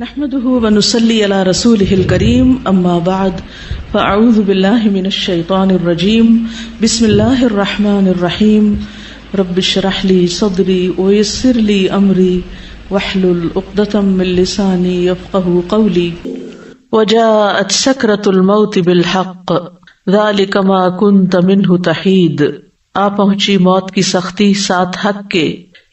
نحمده ونصلي على رسوله الكريم اما بعد فاعوذ بالله من الشيطان الرجيم بسم الله الرحمن الرحيم رب اشرح لي صدري ويسر لي امري واحلل عقدة من لساني يفقهوا قولي وجاءت سكرة الموت بالحق ذلك ما كنت منه تحيد آ پہنچی موت کی سختی ساتھ حق کے،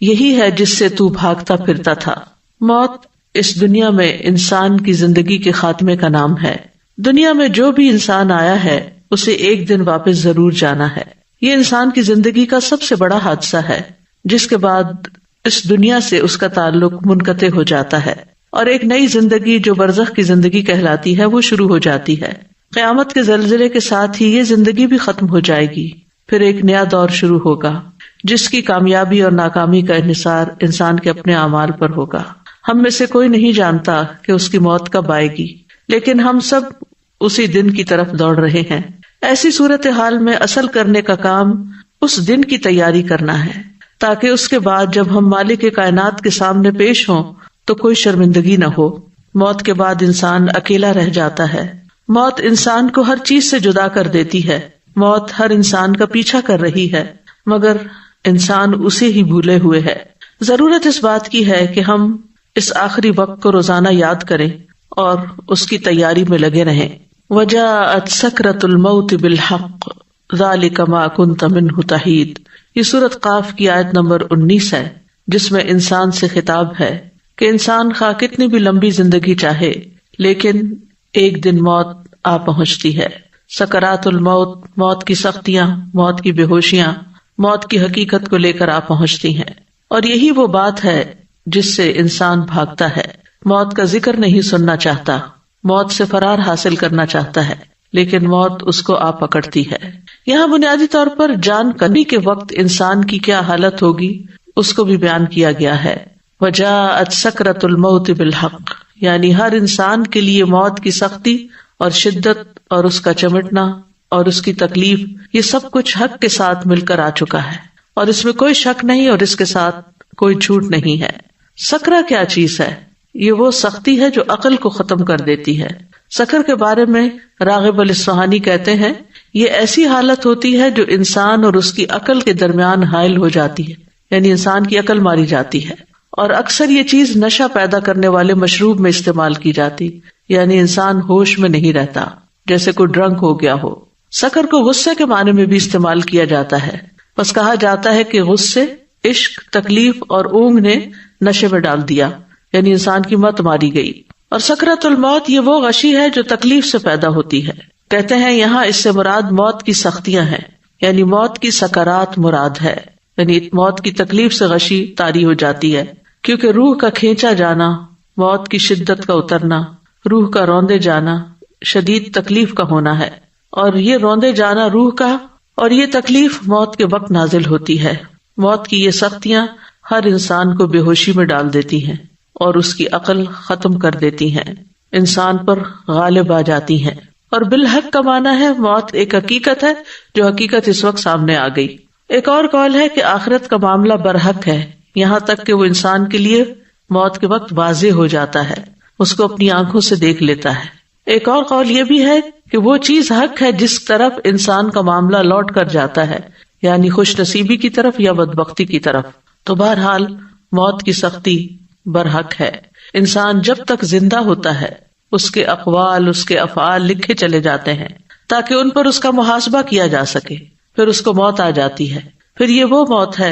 یہی ہے جس سے تو بھاگتا پھرتا تھا۔ موت اس دنیا میں انسان کی زندگی کے خاتمے کا نام ہے۔ دنیا میں جو بھی انسان آیا ہے اسے ایک دن واپس ضرور جانا ہے۔ یہ انسان کی زندگی کا سب سے بڑا حادثہ ہے، جس کے بعد اس دنیا سے اس کا تعلق منقطع ہو جاتا ہے اور ایک نئی زندگی جو برزخ کی زندگی کہلاتی ہے وہ شروع ہو جاتی ہے۔ قیامت کے زلزلے کے ساتھ ہی یہ زندگی بھی ختم ہو جائے گی، پھر ایک نیا دور شروع ہوگا جس کی کامیابی اور ناکامی کا انحصار انسان کے اپنے اعمال پر ہوگا۔ ہم میں سے کوئی نہیں جانتا کہ اس کی موت کب آئے گی، لیکن ہم سب اسی دن کی طرف دوڑ رہے ہیں۔ ایسی صورتحال میں اصل کرنے کا کام اس دن کی تیاری کرنا ہے، تاکہ اس کے بعد جب ہم مالک کائنات کے سامنے پیش ہوں تو کوئی شرمندگی نہ ہو۔ موت کے بعد انسان اکیلا رہ جاتا ہے۔ موت انسان کو ہر چیز سے جدا کر دیتی ہے۔ موت ہر انسان کا پیچھا کر رہی ہے، مگر انسان اسے ہی بھولے ہوئے ہے۔ ضرورت اس بات کی ہے کہ ہم اس آخری وقت کو روزانہ یاد کریں اور اس کی تیاری میں لگے رہیں۔ وجاءت سکرۃ الموت بالحق ذلک ما کنت منہ تحید، یہ سورۃ قاف کی آیت نمبر 19 ہے، جس میں انسان سے خطاب ہے کہ انسان خواہ کتنی بھی لمبی زندگی چاہے، لیکن ایک دن موت آ پہنچتی ہے۔ سکرات الموت، موت کی سختیاں، موت کی بے ہوشیاں، موت کی حقیقت کو لے کر آ پہنچتی ہیں، اور یہی وہ بات ہے جس سے انسان بھاگتا ہے۔ موت کا ذکر نہیں سننا چاہتا، موت سے فرار حاصل کرنا چاہتا ہے، لیکن موت اس کو آ پکڑتی ہے۔ یہاں بنیادی طور پر جان کنی کے وقت انسان کی کیا حالت ہوگی اس کو بھی بیان کیا گیا ہے۔ وجاءت سکرۃ الموت بالحق، یعنی ہر انسان کے لیے موت کی سختی اور شدت اور اس کا چمٹنا اور اس کی تکلیف، یہ سب کچھ حق کے ساتھ مل کر آ چکا ہے، اور اس میں کوئی شک نہیں اور اس کے ساتھ کوئی جھوٹ نہیں ہے۔ سکرہ کیا چیز ہے؟ یہ وہ سختی ہے جو عقل کو ختم کر دیتی ہے۔ سکر کے بارے میں راغب الاصفہانی کہتے ہیں، یہ ایسی حالت ہوتی ہے جو انسان اور اس کی عقل کے درمیان حائل ہو جاتی ہے، یعنی انسان کی عقل ماری جاتی ہے، اور اکثر یہ چیز نشہ پیدا کرنے والے مشروب میں استعمال کی جاتی، یعنی انسان ہوش میں نہیں رہتا، جیسے کوئی ڈرنک ہو گیا ہو۔ سکر کو غصے کے معنی میں بھی استعمال کیا جاتا ہے، بس کہا جاتا ہے کہ غصے، عشق، تکلیف اور اونگ نے نشے میں ڈال دیا، یعنی انسان کی مت ماری گئی۔ اور سکرۃ الموت یہ وہ غشی ہے جو تکلیف سے پیدا ہوتی ہے۔ کہتے ہیں یہاں اس سے مراد موت کی سختیاں ہیں، یعنی موت کی سکرات مراد ہے، یعنی موت کی تکلیف سے غشی طاری ہو جاتی ہے، کیونکہ روح کا کھینچا جانا، موت کی شدت کا اترنا، روح کا روندے جانا شدید تکلیف کا ہونا ہے، اور یہ روندے جانا روح کا اور یہ تکلیف موت کے وقت نازل ہوتی ہے۔ موت کی یہ سختیاں ہر انسان کو بے ہوشی میں ڈال دیتی ہیں اور اس کی عقل ختم کر دیتی ہیں، انسان پر غالب آ جاتی ہیں۔ اور بالحق کا معنی ہے موت ایک حقیقت ہے جو حقیقت اس وقت سامنے آ گئی۔ ایک اور قول ہے کہ آخرت کا معاملہ برحق ہے، یہاں تک کہ وہ انسان کے لیے موت کے وقت واضح ہو جاتا ہے، اس کو اپنی آنکھوں سے دیکھ لیتا ہے۔ ایک اور قول یہ بھی ہے کہ وہ چیز حق ہے جس طرف انسان کا معاملہ لوٹ کر جاتا ہے، یعنی خوش نصیبی کی طرف یا بدبختی کی طرف۔ تو بہرحال موت کی سختی برحق ہے۔ انسان جب تک زندہ ہوتا ہے اس کے اقوال، اس کے افعال لکھے چلے جاتے ہیں تاکہ ان پر اس کا محاسبہ کیا جا سکے، پھر اس کو موت آ جاتی ہے۔ پھر یہ وہ موت ہے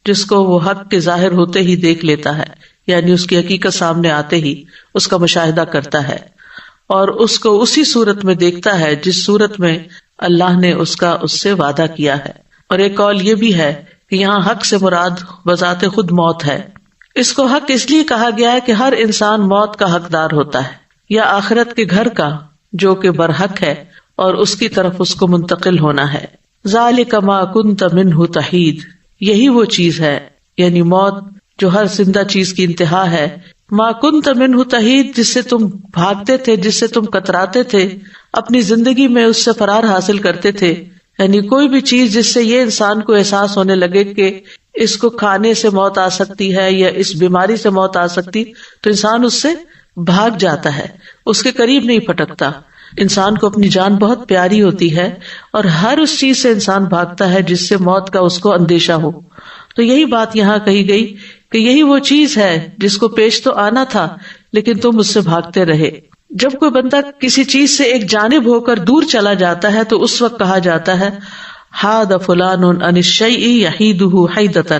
جس کو وہ حق کے ظاہر ہوتے ہی دیکھ لیتا ہے، یعنی اس کی حقیقت سامنے آتے ہی اس کا مشاہدہ کرتا ہے اور اس کو اسی صورت میں دیکھتا ہے جس صورت میں اللہ نے اس سے وعدہ کیا ہے۔ اور ایک قول یہ بھی ہے کہ یہاں حق سے مراد بذات خود موت ہے۔ اس کو حق اس لیے کہا گیا ہے کہ ہر انسان موت کا حقدار ہوتا ہے، یا آخرت کے گھر کا جو کہ برحق ہے اور اس کی طرف اس کو منتقل ہونا ہے۔ ذالک ما کنت منہ تحید، یہی وہ چیز ہے، یعنی موت جو ہر زندہ چیز کی انتہا ہے۔ ما کنت منہ تحید، جس سے تم بھاگتے تھے، جس سے تم کتراتے تھے، اپنی زندگی میں اس سے فرار حاصل کرتے تھے، یعنی کوئی بھی چیز جس سے یہ انسان کو احساس ہونے لگے کہ اس کو کھانے سے موت آ سکتی ہے یا اس بیماری سے موت آ سکتی، تو انسان اس سے بھاگ جاتا ہے، اس کے قریب نہیں پھٹکتا. انسان کو اپنی جان بہت پیاری ہوتی ہے اور ہر اس چیز سے انسان بھاگتا ہے جس سے موت کا اس کو اندیشہ ہو. تو یہی بات یہاں کہی گئی کہ یہی وہ چیز ہے جس کو پیش تو آنا تھا لیکن تم اس سے بھاگتے رہے. جب کوئی بندہ کسی چیز سے ایک جانب ہو کر دور چلا جاتا ہے تو اس وقت کہا جاتا ہے حاد فلان عن الشیء یحیدہ حیدۃ.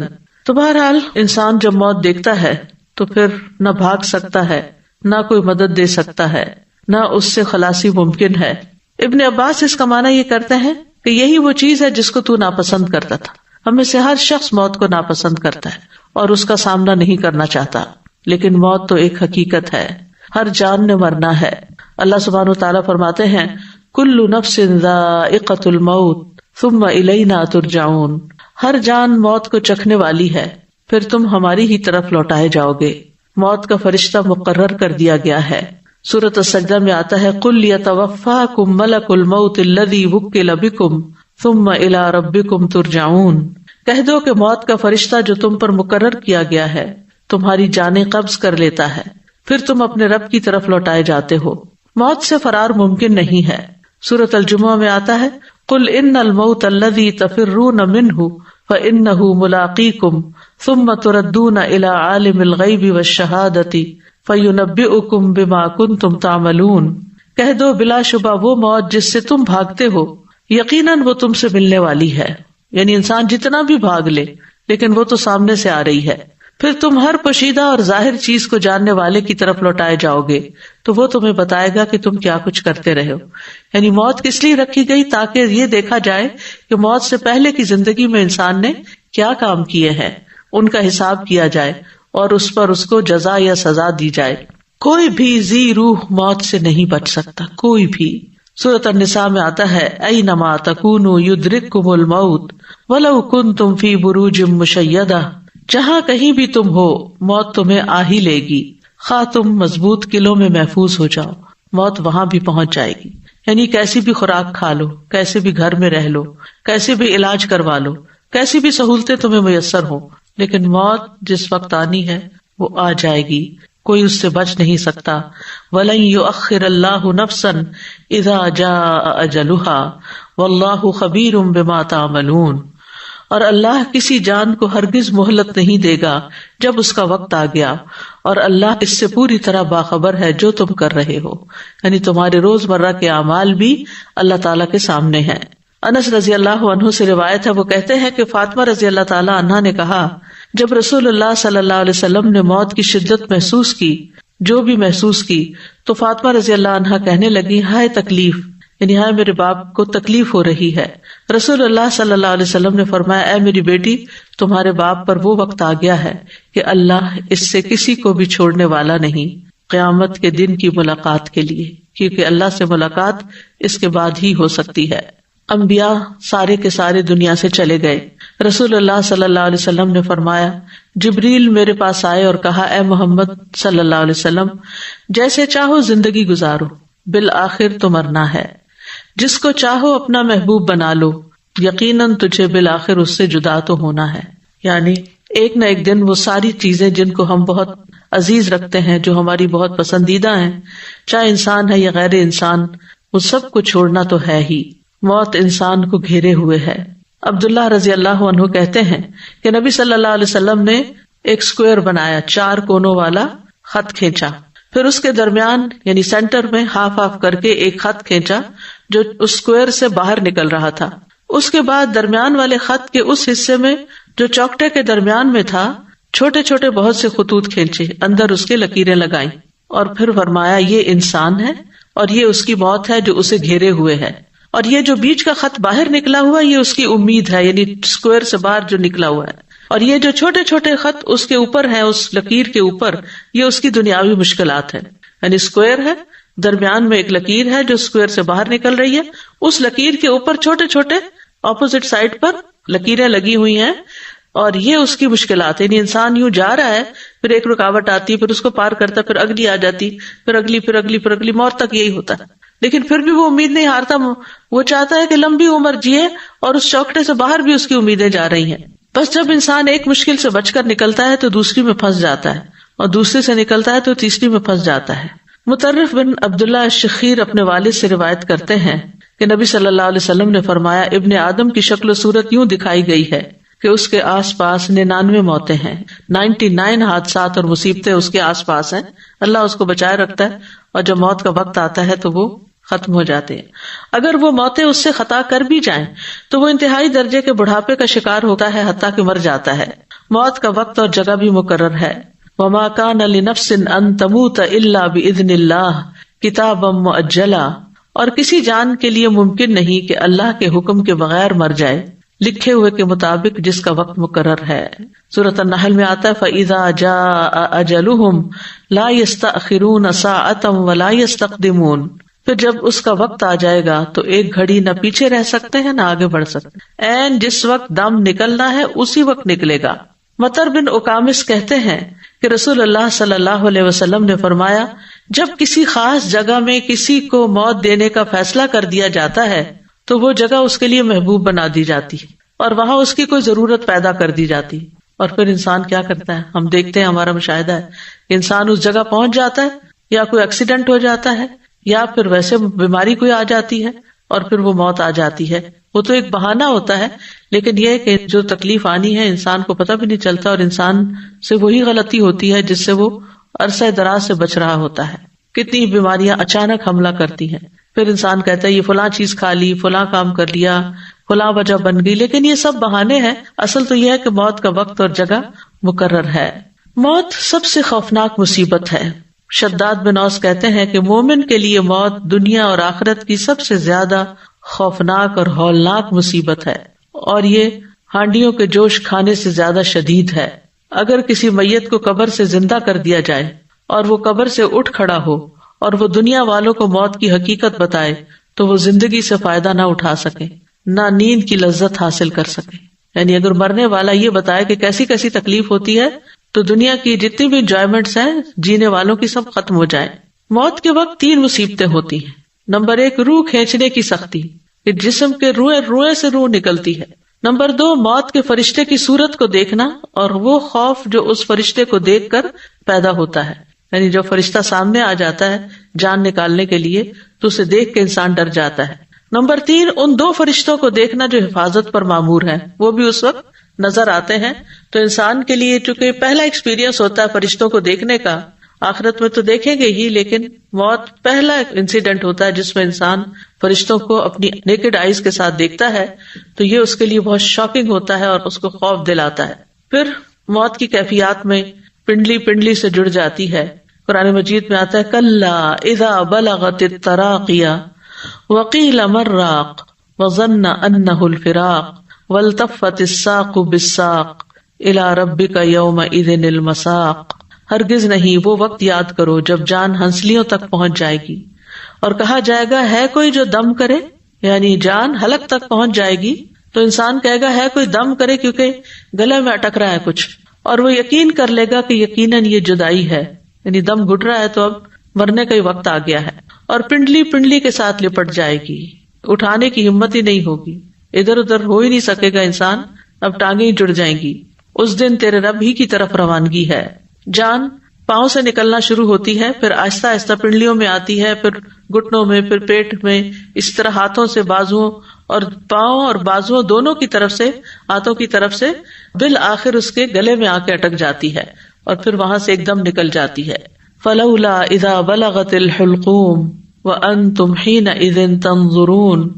تو بہرحال انسان جب موت دیکھتا ہے تو پھر نہ بھاگ سکتا ہے، نہ کوئی مدد دے سکتا ہے، نہ اس سے خلاصی ممکن ہے. ابن عباس اس کا معنی یہ کرتے ہیں کہ یہی وہ چیز ہے جس کو تو ناپسند کرتا تھا. ہم میں سے ہر شخص موت کو ناپسند کرتا ہے اور اس کا سامنا نہیں کرنا چاہتا، لیکن موت تو ایک حقیقت ہے، ہر جان نے مرنا ہے. اللہ سبحانہ وتعالیٰ فرماتے ہیں کل نفس ذائقۃ الموت ثم الینا ترجعون. ہر جان موت کو چکھنے والی ہے، پھر تم ہماری ہی طرف لوٹائے جاؤ گے. موت کا فرشتہ مقرر کر دیا گیا ہے. سورۃ السجدہ میں آتا ہے قل یتوفاکم ملک الموت الذی وکل بکم ثم الی ربکم ترجعون. کہہ دو کہ موت کا فرشتہ جو تم پر مقرر کیا گیا ہے تمہاری جانیں قبض کر لیتا ہے، پھر تم اپنے رب کی طرف لوٹائے جاتے ہو. موت سے فرار ممکن نہیں ہے. سورۃ الجمعہ میں آتا ہے قل ان الموت الذی تفرون منہ فانہ ملاقیکم ثم تردون الی عالم الغیب والشہادۃ فینبئکم بما کنتم تعملون. کہہ دو بلا شبہ وہ موت جس سے تم بھاگتے ہو یقیناً وہ تم سے ملنے والی ہے. یعنی انسان جتنا بھی بھاگ لے لیکن وہ تو سامنے سے آ رہی ہے. پھر تم ہر پوشیدہ اور ظاہر چیز کو جاننے والے کی طرف لوٹائے جاؤ گے تو وہ تمہیں بتائے گا کہ تم کیا کچھ کرتے رہے ہو. یعنی موت کس لیے رکھی گئی؟ تاکہ یہ دیکھا جائے کہ موت سے پہلے کی زندگی میں انسان نے کیا کام کیے ہیں، ان کا حساب کیا جائے اور اس پر اس کو جزا یا سزا دی جائے. کوئی بھی ذی روح موت سے نہیں بچ سکتا، کوئی بھی. سورۃ النساء میں آتا ہے اینما تکونوا یدرککم الموت ولو کنتم فی بروج مشیدہ. جہاں کہیں بھی تم ہو موت تمہیں آ ہی لے گی، خواہ تم مضبوط قلعوں میں محفوظ ہو جاؤ، موت وہاں بھی پہنچ جائے گی. یعنی کیسی بھی خوراک کھا لو، کیسے بھی گھر میں رہ لو، کیسے بھی علاج کروا لو، کیسی بھی سہولتیں تمہیں میسر ہو، لیکن موت جس وقت آنی ہے وہ آ جائے گی، کوئی اس سے بچ نہیں سکتا. وَلَن يُؤَخِّرَ اللَّهُ نَفْسًا إِذَا جَاءَ أَجَلُهَا وَاللَّهُ خَبِيرٌ بِمَا تَعْمَلُونَ. اور اللہ کسی جان کو ہرگز مہلت نہیں دے گا جب اس کا وقت آ گیا، اور اللہ اس سے پوری طرح باخبر ہے جو تم کر رہے ہو. یعنی تمہارے روزمرہ کے اعمال بھی اللہ تعالیٰ کے سامنے ہیں. انس رضی اللہ عنہ سے روایت ہے، وہ کہتے ہیں کہ فاطمہ رضی اللہ تعالیٰ عنہا نے کہا جب رسول اللہ صلی اللہ علیہ وسلم نے موت کی شدت محسوس کی، جو بھی محسوس کی، تو فاطمہ رضی اللہ عنہا کہنے لگی ہائے تکلیف، یعنی ہائے میرے باپ کو تکلیف ہو رہی ہے. رسول اللہ صلی اللہ علیہ وسلم نے فرمایا اے میری بیٹی، تمہارے باپ پر وہ وقت آ گیا ہے کہ اللہ اس سے کسی کو بھی چھوڑنے والا نہیں قیامت کے دن کی ملاقات کے لیے، کیونکہ اللہ سے ملاقات اس کے بعد ہی ہو سکتی ہے. انبیاء سارے کے سارے دنیا سے چلے گئے. رسول اللہ صلی اللہ علیہ وسلم نے فرمایا جبریل میرے پاس آئے اور کہا اے محمد صلی اللہ علیہ وسلم، جیسے چاہو زندگی گزارو، بالآخر تو مرنا ہے. جس کو چاہو اپنا محبوب بنا لو، یقیناً تجھے بالآخر اس سے جدا تو ہونا ہے. یعنی ایک نہ ایک دن وہ ساری چیزیں جن کو ہم بہت عزیز رکھتے ہیں، جو ہماری بہت پسندیدہ ہیں، چاہے انسان ہے یا غیر انسان، وہ سب کو چھوڑنا تو ہے ہی. موت انسان کو گھیرے ہوئے ہے. عبداللہ رضی اللہ عنہ کہتے ہیں کہ نبی صلی اللہ علیہ وسلم نے ایک سکوئر بنایا، 4 کونوں والا خط کھینچا، پھر اس کے درمیان یعنی سینٹر میں ہاف کر کے ایک خط کھینچا جو اس سکوئر سے باہر نکل رہا تھا. اس کے بعد درمیان والے خط کے اس حصے میں جو چوکٹے کے درمیان میں تھا چھوٹے چھوٹے بہت سے خطوط کھینچے، اندر اس کے لکیریں لگائیں، اور پھر فرمایا یہ انسان ہے اور یہ اس کی موت ہے جو اسے گھیرے ہوئے ہے، اور یہ جو بیچ کا خط باہر نکلا ہوا یہ اس کی امید ہے، یعنی اسکوئر سے باہر جو نکلا ہوا ہے، اور یہ جو چھوٹے چھوٹے خط اس کے اوپر ہیں، اس لکیر کے اوپر، یہ اس کی دنیاوی مشکلات ہیں. یعنی اسکوئر ہے، درمیان میں ایک لکیر ہے جو اسکوئر سے باہر نکل رہی ہے، اس لکیر کے اوپر چھوٹے چھوٹے اپوزٹ سائڈ پر لکیریں لگی ہوئی ہیں، اور یہ اس کی مشکلات ہے. یعنی انسان یوں جا رہا ہے، پھر ایک رکاوٹ آتی ہے، پھر اس کو پار کرتا، پھر اگلی آ جاتی، پھر اگلی، پھر اگلی، پھر اگلی، موت تک یہی ہوتا ہے. لیکن پھر بھی وہ امید نہیں ہارتا، وہ چاہتا ہے کہ لمبی عمر جیے، اور اس چوکٹے سے باہر بھی اس کی امیدیں جا رہی ہیں. بس جب انسان ایک مشکل سے بچ کر نکلتا ہے تو دوسری میں پھنس جاتا ہے، اور دوسرے سے نکلتا ہے تو تیسری میں پھنس جاتا ہے. مطرف بن عبداللہ الشخیر اپنے والد سے روایت کرتے ہیں کہ نبی صلی اللہ علیہ وسلم نے فرمایا ابن آدم کی شکل و صورت یوں دکھائی گئی ہے کہ اس کے آس پاس 99 موتیں ہیں، 99 حادثات اور مصیبتیں اس کے آس پاس ہیں. اللہ اس کو بچائے رکھتا ہے اور جب موت کا وقت آتا ہے تو وہ ختم ہو جاتے ہیں. اگر وہ موتیں اس سے خطا کر بھی جائیں تو وہ انتہائی درجے کے بڑھاپے کا شکار ہوتا ہے حتیٰ کہ مر جاتا ہے. موت کا وقت اور جگہ بھی مقرر ہے. وما كان لنفس ان تموت الا باذن اللہ کتابا مؤجلا، اور کسی جان کے لیے ممکن نہیں کہ اللہ کے حکم کے بغیر مر جائے، لکھے ہوئے کے مطابق جس کا وقت مقرر ہے. سورۃ النحل میں آتا ہے فَإِذَا جَاءَ أَجَلُهُمْ لَا يَسْتَأْخِرُونَ سَاعَةً وَلَا يَسْتَقْدِمُونَ، پھر جب اس کا وقت آ جائے گا تو ایک گھڑی نہ پیچھے رہ سکتے ہیں نہ آگے بڑھ سکتے. این جس وقت دم نکلنا ہے اسی وقت نکلے گا. مطر بن اقامس کہتے ہیں کہ رسول اللہ صلی اللہ علیہ وسلم نے فرمایا جب کسی خاص جگہ میں کسی کو موت دینے کا فیصلہ کر دیا جاتا ہے تو وہ جگہ اس کے لیے محبوب بنا دی جاتی ہے اور وہاں اس کی کوئی ضرورت پیدا کر دی جاتی. اور پھر انسان کیا کرتا ہے، ہم دیکھتے ہیں، ہمارا مشاہدہ ہے کہ انسان اس جگہ پہنچ جاتا ہے یا کوئی ایکسیڈنٹ ہو جاتا ہے یا پھر ویسے بیماری کوئی آ جاتی ہے اور پھر وہ موت آ جاتی ہے. وہ تو ایک بہانہ ہوتا ہے، لیکن یہ کہ جو تکلیف آنی ہے انسان کو پتہ بھی نہیں چلتا اور انسان سے وہی غلطی ہوتی ہے جس سے وہ عرصہ دراز سے بچ رہا ہوتا ہے. کتنی بیماریاں اچانک حملہ کرتی ہیں، پھر انسان کہتا ہے یہ فلاں چیز کھا لی، فلاں کام کر لیا، فلاں وجہ بن گئی، لیکن یہ سب بہانے ہیں. اصل تو یہ ہے کہ موت کا وقت اور جگہ مقرر ہے. موت سب سے خوفناک مصیبت ہے. شداد بن اوس کہتے ہیں کہ مومن کے لیے موت دنیا اور آخرت کی سب سے زیادہ خوفناک اور ہولناک مصیبت ہے، اور یہ ہانڈیوں کے جوش کھانے سے زیادہ شدید ہے. اگر کسی میت کو قبر سے زندہ کر دیا جائے اور وہ قبر سے اٹھ کھڑا ہو اور وہ دنیا والوں کو موت کی حقیقت بتائے تو وہ زندگی سے فائدہ نہ اٹھا سکے، نہ نیند کی لذت حاصل کر سکے. یعنی اگر مرنے والا یہ بتائے کہ کیسی کیسی تکلیف ہوتی ہے تو دنیا کی جتنی بھی انجوائمنٹس ہیں جینے والوں کی سب ختم ہو جائیں. موت کے وقت 3 مصیبتیں ہوتی ہیں. نمبر 1 روح کھینچنے کی سختی، کہ جسم کے روئے سے روح نکلتی ہے. نمبر 2 موت کے فرشتے کی صورت کو دیکھنا اور وہ خوف جو اس فرشتے کو دیکھ کر پیدا ہوتا ہے. یعنی جو فرشتہ سامنے آ جاتا ہے جان نکالنے کے لیے تو اسے دیکھ کے انسان ڈر جاتا ہے. نمبر 3 ان 2 فرشتوں کو دیکھنا جو حفاظت پر مامور ہیں، وہ بھی اس وقت نظر آتے ہیں. تو انسان کے لیے چونکہ پہلا ایکسپیرینس ہوتا ہے فرشتوں کو دیکھنے کا، آخرت میں تو دیکھیں گے ہی، لیکن موت پہلا انسیڈنٹ ہوتا ہے جس میں انسان فرشتوں کو اپنی نیکڈ آئیز کے ساتھ دیکھتا ہے، تو یہ اس کے لیے بہت شاکنگ ہوتا ہے اور اس کو خوف دلاتا ہے. پھر موت کی کیفیات میں پنڈلی سے جڑ جاتی ہے. قرآن مجید میں آتا ہے کلا اذا بلغت التراقی وقیل من راق وظن انہ الفراق والتفت الساق بالساق الی ربک یومئذ المساق. ہرگز نہیں، وہ وقت یاد کرو جب جان ہنسلیوں تک پہنچ جائے گی اور کہا جائے گا ہے کوئی جو دم کرے، یعنی جان حلق تک پہنچ جائے گی تو انسان کہے گا ہے کوئی دم کرے، کیونکہ گلے میں اٹک رہا ہے کچھ، اور وہ یقین کر لے گا کہ یقیناً یہ جدائی ہے، یعنی دم گھٹ رہا ہے تو اب مرنے کا ہی وقت آ گیا ہے. اور پنڈلی کے ساتھ لپٹ جائے گی، اٹھانے کی ہمت ہی نہیں ہوگی، ادھر ادھر ہو ہی نہیں سکے گا انسان، اب ٹانگیں ہی جڑ جائیں گی. اس دن تیرے رب ہی کی طرف روانگی ہے. جان پاؤں سے نکلنا شروع ہوتی ہے، پھر آہستہ آہستہ پنڈلیوں میں آتی ہے، پھر گھٹنوں میں، پھر پیٹ میں، اس طرح ہاتھوں سے، بازوؤں اور پاؤں اور بازوؤں دونوں کی طرف سے، ہاتھوں کی طرف سے بالآخر اس کے گلے میں آ کے اٹک جاتی ہے اور پھر وہاں سے ایک دم نکل جاتی ہے. فلولا اذا بلغت الحلقوم وانتم حينئذ تنظرون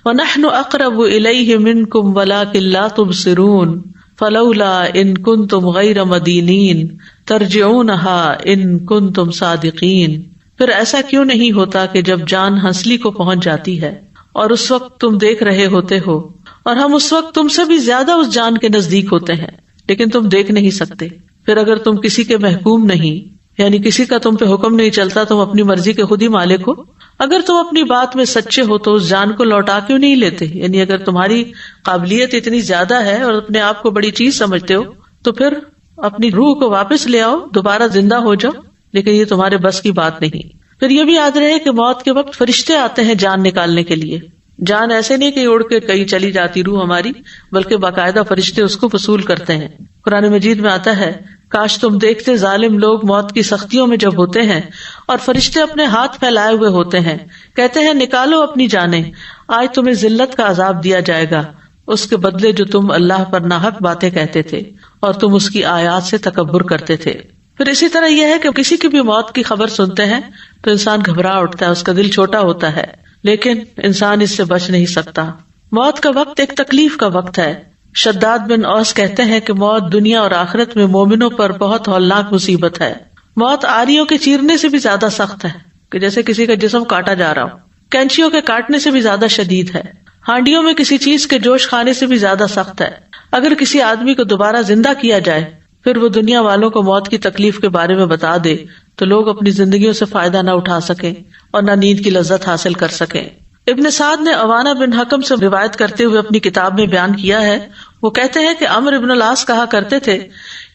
ونحن اقرب الیہ منکم ولکن لا تبصرون فلولا ان کنتم غیر مدینین ترجعونها ان کنتم صادقین. پھر ایسا کیوں نہیں ہوتا کہ جب جان ہنسلی کو پہنچ جاتی ہے اور اس وقت تم دیکھ رہے ہوتے ہو، اور ہم اس وقت تم سے بھی زیادہ اس جان کے نزدیک ہوتے ہیں لیکن تم دیکھ نہیں سکتے. پھر اگر تم کسی کے محکوم نہیں، یعنی کسی کا تم پہ حکم نہیں چلتا، تم اپنی مرضی کے خود ہی مالک ہو، اگر تم اپنی بات میں سچے ہو تو اس جان کو لوٹا کیوں نہیں لیتے؟ یعنی اگر تمہاری قابلیت اتنی زیادہ ہے اور اپنے آپ کو بڑی چیز سمجھتے ہو تو پھر اپنی روح کو واپس لے آؤ، دوبارہ زندہ ہو جاؤ. لیکن یہ تمہارے بس کی بات نہیں. پھر یہ بھی یاد رہے کہ موت کے وقت فرشتے آتے ہیں جان نکالنے کے لیے. جان ایسے نہیں کہ اڑ کے کہیں چلی جاتی روح ہماری، بلکہ باقاعدہ فرشتے اس کو وصول کرتے ہیں. قرآن مجید میں آتا ہے کاش تم دیکھتے ظالم لوگ موت کی سختیوں میں جب ہوتے ہیں اور فرشتے اپنے ہاتھ پھیلائے ہوئے ہوتے ہیں، کہتے ہیں نکالو اپنی جانیں، آج تمہیں ذلت کا عذاب دیا جائے گا اس کے بدلے جو تم اللہ پر ناحق باتیں کہتے تھے اور تم اس کی آیات سے تکبر کرتے تھے۔ پھر اسی طرح یہ ہے کہ کسی کی بھی موت کی خبر سنتے ہیں تو انسان گھبرا اٹھتا ہے، اس کا دل چھوٹا ہوتا ہے، لیکن انسان اس سے بچ نہیں سکتا۔ موت کا وقت ایک تکلیف کا وقت ہے۔ شداد بن اوس کہتے ہیں کہ موت دنیا اور آخرت میں مومنوں پر بہت ہولناک مصیبت ہے۔ موت آریوں کے چیرنے سے بھی زیادہ سخت ہے، کہ جیسے کسی کا جسم کاٹا جا رہا ہو، کینچیوں کے کاٹنے سے بھی زیادہ شدید ہے، ہانڈیوں میں کسی چیز کے جوش کھانے سے بھی زیادہ سخت ہے۔ اگر کسی آدمی کو دوبارہ زندہ کیا جائے پھر وہ دنیا والوں کو موت کی تکلیف کے بارے میں بتا دے تو لوگ اپنی زندگیوں سے فائدہ نہ اٹھا سکیں اور نہ نیند کی لذت حاصل کر سکیں۔ ابن سعد نے عوانہ بن حکم سے روایت کرتے ہوئے اپنی کتاب میں بیان کیا ہے، وہ کہتے ہیں کہ عمرو بن العاص کہا کرتے تھے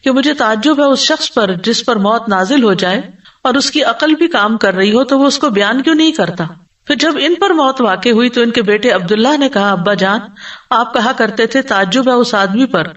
کہ مجھے تعجب ہے اس شخص پر جس پر موت نازل ہو جائے اور اس کی عقل بھی کام کر رہی ہو تو وہ اس کو بیان کیوں نہیں کرتا۔ پھر جب ان پر موت واقع ہوئی تو ان کے بیٹے عبداللہ نے کہا، ابا جان آپ کہا کرتے تھے تعجب ہے اس آدمی پر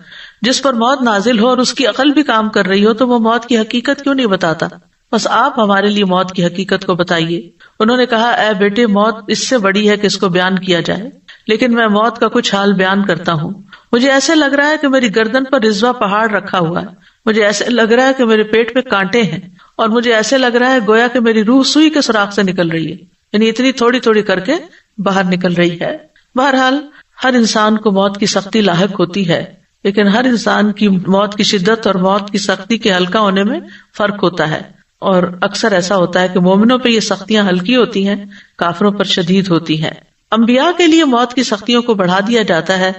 جس پر موت نازل ہو اور اس کی عقل بھی کام کر رہی ہو تو وہ موت کی حقیقت کیوں نہیں بتاتا، بس آپ ہمارے لیے موت کی حقیقت کو بتائیے۔ انہوں نے کہا، اے بیٹے موت اس سے بڑی ہے کہ اس کو بیان کیا جائے، لیکن میں موت کا کچھ حال بیان کرتا ہوں۔ مجھے ایسے لگ رہا ہے کہ میری گردن پر رضوہ پہاڑ رکھا ہوا ہے، مجھے ایسے لگ رہا ہے کہ میرے پیٹ پہ کانٹے ہیں، اور مجھے ایسے لگ رہا ہے گویا کہ میری روح سوئی کے سوراخ سے نکل رہی ہے، یعنی اتنی تھوڑی تھوڑی کر کے باہر نکل رہی ہے۔ بہرحال ہر انسان کو موت کی سختی لاحق ہوتی ہے، لیکن ہر انسان کی موت کی شدت اور موت کی سختی کے ہلکا ہونے میں فرق ہوتا ہے، اور اکثر ایسا ہوتا ہے کہ مومنوں پہ یہ سختیاں ہلکی ہوتی ہیں، کافروں پر شدید ہوتی ہیں۔ انبیاء کے لیے موت کی سختیوں کو بڑھا دیا جاتا ہے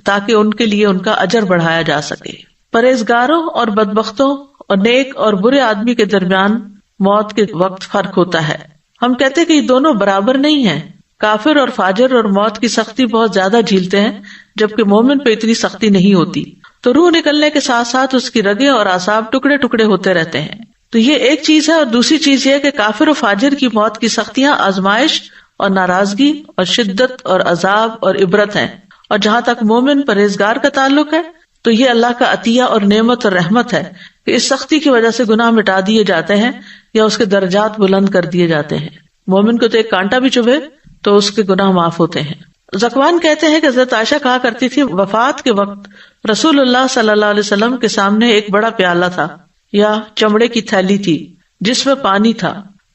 تاکہ ان کے لیے ان کا اجر بڑھایا جا سکے۔ پرہیزگاروں اور بدبختوں اور نیک اور برے آدمی کے درمیان موت کے وقت فرق ہوتا ہے۔ ہم کہتے کہ یہ دونوں برابر نہیں ہیں، کافر اور فاجر اور موت کی سختی بہت زیادہ جھیلتے ہیں جبکہ مومن پہ اتنی سختی نہیں ہوتی، تو روح نکلنے کے ساتھ ساتھ اس کی رگیں اور اعصاب ٹکڑے ٹکڑے ہوتے رہتے ہیں۔ تو یہ ایک چیز ہے، اور دوسری چیز یہ کہ کافر و فاجر کی موت کی سختیاں آزمائش اور ناراضگی اور شدت اور عذاب اور عبرت ہیں، اور جہاں تک مومن پرہیزگار کا تعلق ہے تو یہ اللہ کا عطیہ اور نعمت اور رحمت ہے کہ اس سختی کی وجہ سے گناہ مٹا دیے جاتے ہیں یا اس کے درجات بلند کر دیے جاتے ہیں۔ مومن کو تو ایک کانٹا بھی چبھے تو اس کے گناہ معاف ہوتے ہیں۔ ذکوان کہتے ہیں کہ حضرت عائشہ کہا کرتی تھی، وفات کے وقت رسول اللہ صلی اللہ علیہ وسلم کے سامنے ایک بڑا پیالہ تھا یا چمڑے کی تھیلی تھی جس میں پانی تھا،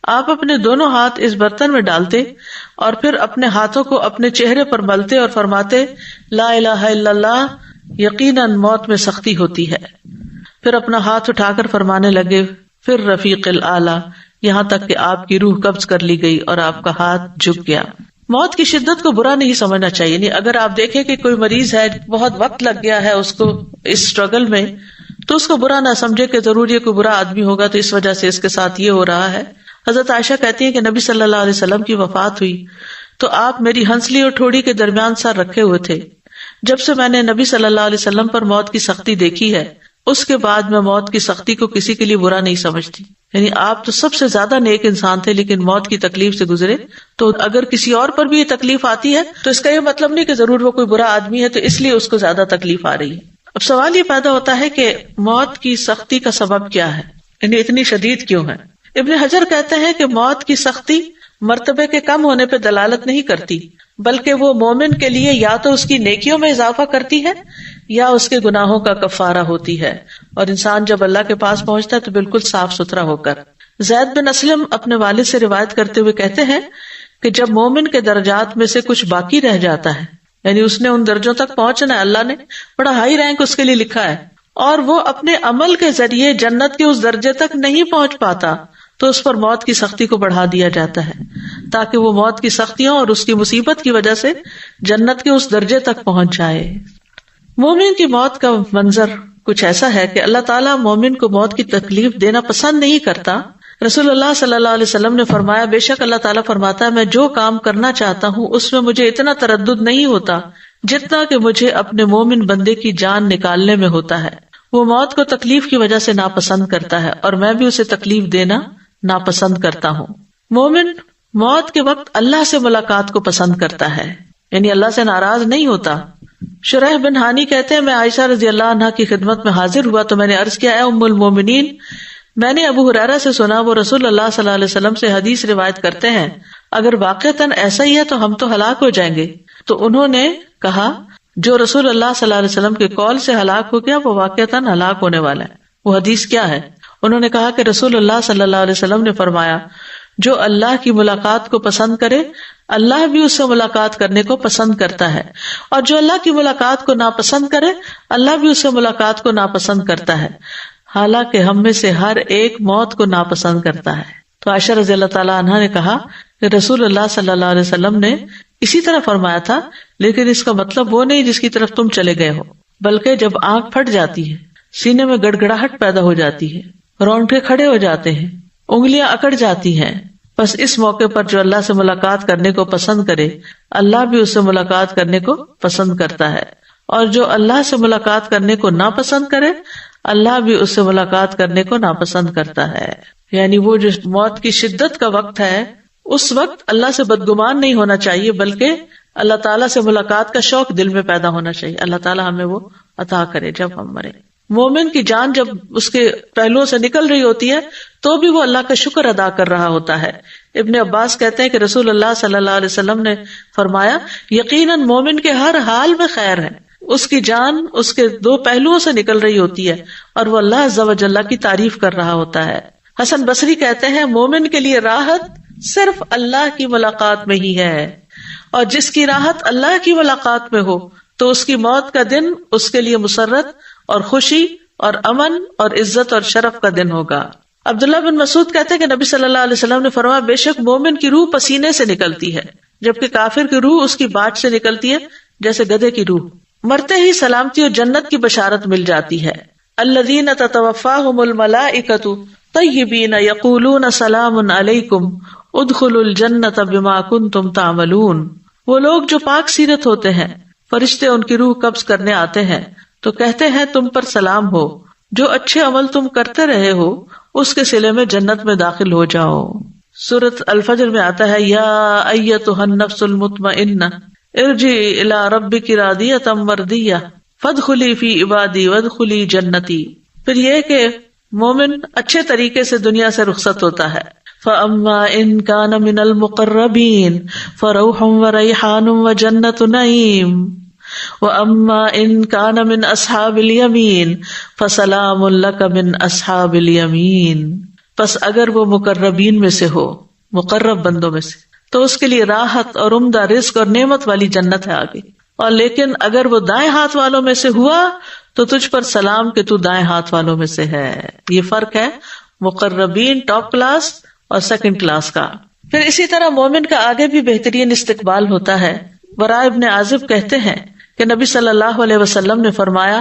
آپ اپنے دونوں ہاتھ اس برتن میں ڈالتے اور پھر اپنے ہاتھوں کو اپنے چہرے پر ملتے اور فرماتے، لا الہ الا اللہ، یقیناً موت میں سختی ہوتی ہے۔ پھر اپنا ہاتھ اٹھا کر فرمانے لگے، پھر رفیق الاعلی، یہاں تک کہ آپ کی روح قبض کر لی گئی اور آپ کا ہاتھ جھک گیا۔ موت کی شدت کو برا نہیں سمجھنا چاہیے، یعنی اگر آپ دیکھیں کہ کوئی مریض ہے، بہت وقت لگ گیا ہے اس کو اس اسٹرگل میں، تو اس کو برا نہ سمجھے کہ ضرور یہ کوئی برا آدمی ہوگا تو اس وجہ سے اس کے ساتھ یہ ہو رہا ہے۔ حضرت عائشہ کہتی ہیں کہ نبی صلی اللہ علیہ وسلم کی وفات ہوئی تو آپ میری ہنسلی اور ٹھوڑی کے درمیان سر رکھے ہوئے تھے۔ جب سے میں نے نبی صلی اللہ علیہ وسلم پر موت کی سختی دیکھی ہے اس کے بعد میں موت کی سختی کو کسی کے لیے برا نہیں سمجھتی۔ یعنی آپ تو سب سے زیادہ نیک انسان تھے لیکن موت کی تکلیف سے گزرے، تو اگر کسی اور پر بھی یہ تکلیف آتی ہے تو اس کا یہ مطلب نہیں کہ ضرور وہ کوئی برا آدمی ہے تو اس لیے اس کو زیادہ تکلیف آ رہی ہے۔ اب سوال یہ پیدا ہوتا ہے کہ موت کی سختی کا سبب کیا ہے، یعنی اتنی شدید کیوں ہے؟ ابن حجر کہتے ہیں کہ موت کی سختی مرتبے کے کم ہونے پہ دلالت نہیں کرتی، بلکہ وہ مومن کے لیے یا تو اس کی نیکیوں میں اضافہ کرتی ہے یا اس کے گناہوں کا کفارہ ہوتی ہے، اور انسان جب اللہ کے پاس پہنچتا ہے تو بالکل صاف ستھرا ہو کر۔ زید بن اسلم اپنے والد سے روایت کرتے ہوئے کہتے ہیں کہ جب مومن کے درجات میں سے کچھ باقی رہ جاتا ہے، یعنی اس نے ان درجوں تک پہنچنا ہے، اللہ نے بڑا ہائی رینک اس کے لیے لکھا ہے، اور وہ اپنے عمل کے ذریعے جنت کے اس درجے تک نہیں پہنچ پاتا تو اس پر موت کی سختی کو بڑھا دیا جاتا ہے تاکہ وہ موت کی سختیوں اور اس کی مصیبت کی وجہ سے جنت کے اس درجے تک پہنچ جائے۔ مومن کی موت کا منظر کچھ ایسا ہے کہ اللہ تعالیٰ مومن کو موت کی تکلیف دینا پسند نہیں کرتا۔ رسول اللہ صلی اللہ علیہ وسلم نے فرمایا، بے شک اللہ تعالیٰ فرماتا ہے، میں جو کام کرنا چاہتا ہوں اس میں مجھے اتنا تردد نہیں ہوتا جتنا کہ مجھے اپنے مومن بندے کی جان نکالنے میں ہوتا ہے۔ وہ موت کو تکلیف کی وجہ سے ناپسند کرتا ہے اور میں بھی اسے تکلیف دینا ناپسند کرتا ہوں۔ مومن موت کے وقت اللہ سے ملاقات کو پسند کرتا ہے، یعنی اللہ سے ناراض نہیں ہوتا، شریح بن ہانی کہتے ہیں میں عائشہ رضی اللہ عنہا کی خدمت میں حاضر ہوا تو میں نے عرض کیا اے ام المومنین، میں نے ابو ہریرہ سے سنا وہ رسول اللہ صلی اللہ علیہ وسلم سے حدیث روایت کرتے ہیں اگر واقعتاً ایسا ہی ہے تو ہم تو ہلاک ہو جائیں گے. تو انہوں نے کہا جو رسول اللہ صلی اللہ علیہ وسلم کے قول سے ہلاک ہو گیا وہ واقعتاً ہلاک ہونے والا ہے. وہ حدیث کیا ہے؟ انہوں نے کہا کہ رسول اللہ صلی اللہ علیہ وسلم نے فرمایا جو اللہ کی ملاقات کو پسند کرے اللہ بھی اس سے ملاقات کرنے کو پسند کرتا ہے، اور جو اللہ کی ملاقات کو ناپسند کرے اللہ بھی اس سے ملاقات کو ناپسند کرتا ہے، حالانکہ ہم میں سے ہر ایک موت کو ناپسند کرتا ہے. تو عائشہ رضی اللہ تعالیٰ عنہا نے کہا کہ رسول اللہ صلی اللہ علیہ وسلم نے اسی طرح فرمایا تھا، لیکن اس کا مطلب وہ نہیں جس کی طرف تم چلے گئے ہو، بلکہ جب آنکھ پھٹ جاتی ہے، سینے میں گڑگڑاہٹ پیدا ہو جاتی ہے، رونگٹے کھڑے ہو جاتے ہیں، انگلیاں اکڑ جاتی ہیں، بس اس موقع پر جو اللہ سے ملاقات کرنے کو پسند کرے اللہ بھی اس سے ملاقات کرنے کو پسند کرتا ہے، اور جو اللہ سے ملاقات کرنے کو ناپسند کرے اللہ بھی اس سے ملاقات کرنے کو ناپسند کرتا ہے. یعنی وہ جو موت کی شدت کا وقت ہے اس وقت اللہ سے بدگمان نہیں ہونا چاہیے، بلکہ اللہ تعالیٰ سے ملاقات کا شوق دل میں پیدا ہونا چاہیے. اللہ تعالیٰ ہمیں وہ عطا کرے. جب ہم مرے مومن کی جان جب اس کے پہلوؤں سے نکل رہی ہوتی ہے تو بھی وہ اللہ کا شکر ادا کر رہا ہوتا ہے. ابن عباس کہتے ہیں کہ رسول اللہ صلی اللہ علیہ وسلم نے فرمایا یقیناً مومن کے ہر حال میں خیر ہے، اس کی جان اس کے دو پہلوؤں سے نکل رہی ہوتی ہے اور وہ اللہ عز و جل کی تعریف کر رہا ہوتا ہے. حسن بصری کہتے ہیں مومن کے لیے راحت صرف اللہ کی ملاقات میں ہی ہے، اور جس کی راحت اللہ کی ملاقات میں ہو تو اس کی موت کا دن اس کے لیے مسرت اور خوشی اور امن اور عزت اور شرف کا دن ہوگا. عبداللہ بن مسعود کہتے ہیں کہ نبی صلی اللہ علیہ وسلم نے فرمایا بے شک مومن کی روح پسینے سے نکلتی ہے جبکہ کافر کی روح اس کی باٹ سے نکلتی ہے جیسے گدھے کی روح. مرتے ہی سلامتی اور جنت کی بشارت مل جاتی ہے. الذین تتوفاہم الملائکۃ طیبین یقولون سلام علیکم ادخلوا الجنۃ بما کنتم تعملون. وہ لوگ جو پاک سیرت ہوتے ہیں فرشتے ان کی روح قبض کرنے آتے ہیں تو کہتے ہیں تم پر سلام ہو، جو اچھے عمل تم کرتے رہے ہو اس کے صلے میں جنت میں داخل ہو جاؤ. سورۃ الفجر میں آتا ہے یا ایتھا النفس المطمئنہ ارجعی الی ربک راضیۃ مرضیہ فادخلی فی عبادی وادخلی جنتی. پھر یہ کہ مومن اچھے طریقے سے دنیا سے رخصت ہوتا ہے. فَأَمَّا إِن كَانَ مِنَ الْمُقَرَّبِينَ فَرَوْحٌ وَرَيْحَانٌ وَجَنَّةُ نَعِيمٍ وَأَمَّا إِن كَانَ مِنْ أَصْحَابِ الْيَمِينِ فَسَلَامٌ لَكَ مِنْ أَصْحَابِ الْيَمِينِ. پس اگر وہ مقربین میں سے ہو، مقرب بندوں میں سے، تو اس کے لیے راحت اور عمدہ رزق اور نعمت والی جنت ہے آگے. اور لیکن اگر وہ دائیں ہاتھ والوں میں سے ہوا تو تجھ پر سلام کہ تو دائیں ہاتھ والوں میں سے ہے. یہ فرق ہے مقربین ٹاپ کلاس اور سیکنڈ کلاس کا. پھر اسی طرح مومن کا آگے بھی بہترین استقبال ہوتا ہے. براء ابن عازب کہتے ہیں کہ نبی صلی اللہ علیہ وسلم نے فرمایا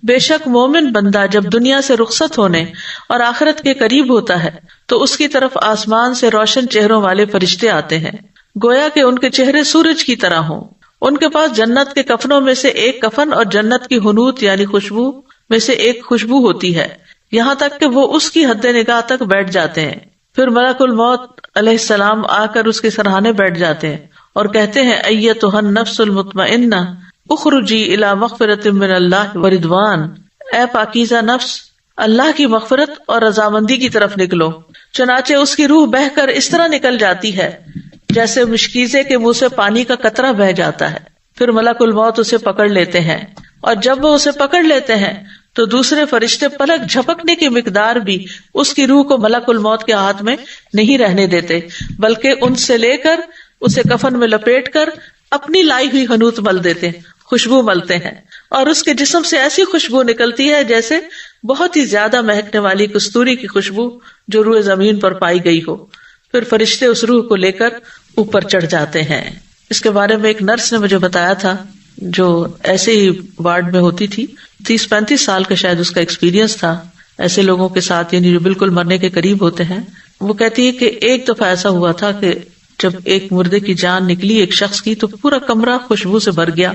بے شک مومن بندہ جب دنیا سے رخصت ہونے اور آخرت کے قریب ہوتا ہے تو اس کی طرف آسمان سے روشن چہروں والے فرشتے آتے ہیں گویا کہ ان کے چہرے سورج کی طرح ہوں. ان کے پاس جنت کے کفنوں میں سے ایک کفن اور جنت کی حنوط یعنی خوشبو میں سے ایک خوشبو ہوتی ہے، یہاں تک کہ وہ اس کی حد نگاہ تک بیٹھ جاتے ہیں. پھر ملک الموت علیہ السلام آ کر اس کے سرہانے بیٹھ جاتے ہیں اور کہتے ہیں ایتھا النفس المطمئنہ اخرجی الی مغفرۃ من اللہ ورضوان. اے پاکیزہ نفس اللہ کی مغفرت اور رضامندی کی طرف نکلو. چنانچہ اس کی روح بہہ کر اس طرح نکل جاتی ہے جیسے مشکیزے کے منہ سے پانی کا قطرہ بہہ جاتا ہے. پھر ملک الموت اسے پکڑ لیتے ہیں اور جب وہ اسے پکڑ لیتے ہیں تو دوسرے فرشتے پلک جھپکنے کی مقدار بھی اس کی روح کو ملک الموت کے ہاتھ میں نہیں رہنے دیتے، بلکہ ان سے لے کر اسے کفن میں لپیٹ کر اپنی لائی ہوئی حنوط مل دیتے ہیں، خوشبو ملتے ہیں، اور اس کے جسم سے ایسی خوشبو نکلتی ہے جیسے بہت ہی زیادہ مہکنے والی کستوری کی خوشبو جو روئے زمین پر پائی گئی ہو. پھر فرشتے اس روح کو لے کر اوپر چڑھ جاتے ہیں. اس کے بارے میں ایک نرس نے مجھے بتایا تھا جو ایسے ہی وارڈ میں ہوتی تھی، 30-35 سال کا شاید اس کا ایکسپیرینس تھا ایسے لوگوں کے ساتھ، یعنی جو بالکل مرنے کے قریب ہوتے ہیں. وہ کہتی ہے کہ ایک دفعہ ایسا ہوا تھا کہ جب ایک مردے کی جان نکلی ایک شخص کی تو پورا کمرہ خوشبو سے بھر گیا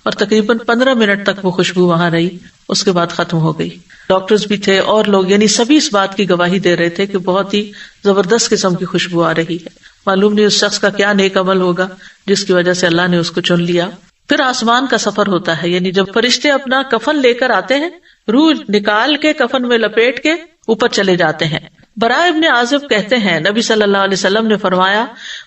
اور تقریباً 15 منٹ تک وہ خوشبو وہاں رہی، اس کے بعد ختم ہو گئی. ڈاکٹرز بھی تھے اور لوگ، یعنی سبھی اس بات کی گواہی دے رہے تھے کہ بہت ہی زبردست قسم کی خوشبو آ رہی ہے. معلوم نہیں اس شخص کا کیا نیک عمل ہوگا جس کی وجہ سے اللہ نے اس کو چن لیا. پھر آسمان کا سفر ہوتا ہے، یعنی جب فرشتے اپنا کفن لے کر آتے ہیں، روح نکال کے کفن میں لپیٹ کے اوپر چلے جاتے ہیں۔ براء ابن عازب کہتے ہیں نبی صلی اللہ علیہ وسلم نے فرمایا،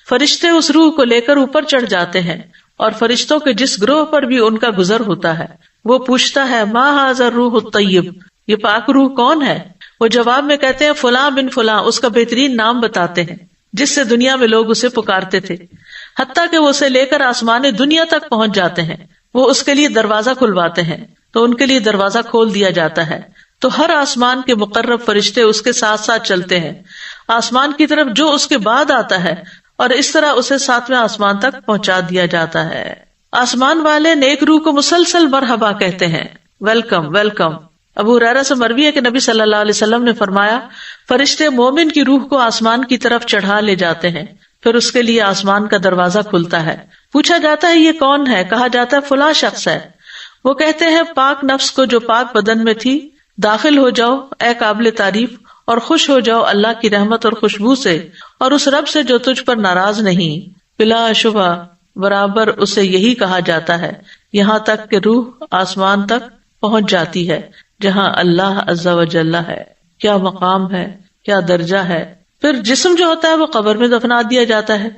فرشتے اس روح کو لے کر اوپر چڑھ جاتے ہیں اور فرشتوں کے جس گروہ پر بھی ان کا گزر ہوتا ہے وہ پوچھتا ہے ما ھذا الروح الطیب، یہ پاک روح کون ہے؟ وہ جواب میں کہتے ہیں فلاں بن فلاں، اس کا بہترین نام بتاتے ہیں جس سے دنیا میں لوگ اسے پکارتے تھے، حتیٰ کہ وہ اسے لے کر آسمان دنیا تک پہنچ جاتے ہیں۔ وہ اس کے لیے دروازہ کھلواتے ہیں تو ان کے لیے دروازہ کھول دیا جاتا ہے، تو ہر آسمان کے مقرب فرشتے اس کے ساتھ ساتھ چلتے ہیں آسمان کی طرف جو اس کے بعد آتا ہے، اور اس طرح اسے 7ویں آسمان تک پہنچا دیا جاتا ہے۔ آسمان والے نیک روح کو مسلسل مرحبا کہتے ہیں، ویلکم ویلکم۔ ابو ہریرہ سے مروی ہے کہ نبی صلی اللہ علیہ وسلم نے فرمایا، فرشتے مومن کی روح کو آسمان کی طرف چڑھا لے جاتے ہیں، پھر اس کے لیے آسمان کا دروازہ کھلتا ہے، پوچھا جاتا ہے یہ کون ہے؟ کہا جاتا ہے فلاں شخص ہے۔ وہ کہتے ہیں پاک نفس کو جو پاک بدن میں تھی، داخل ہو جاؤ اے قابل تعریف، اور خوش ہو جاؤ اللہ کی رحمت اور خوشبو سے، اور اس رب سے جو تجھ پر ناراض نہیں۔ بلا شبہ برابر اسے یہی کہا جاتا ہے، یہاں تک کہ روح آسمان تک پہنچ جاتی ہے جہاں اللہ عز و جل ہے۔ کیا مقام ہے، کیا درجہ ہے۔ پھر جسم جو ہوتا ہے وہ قبر میں دفنا دیا جاتا ہے،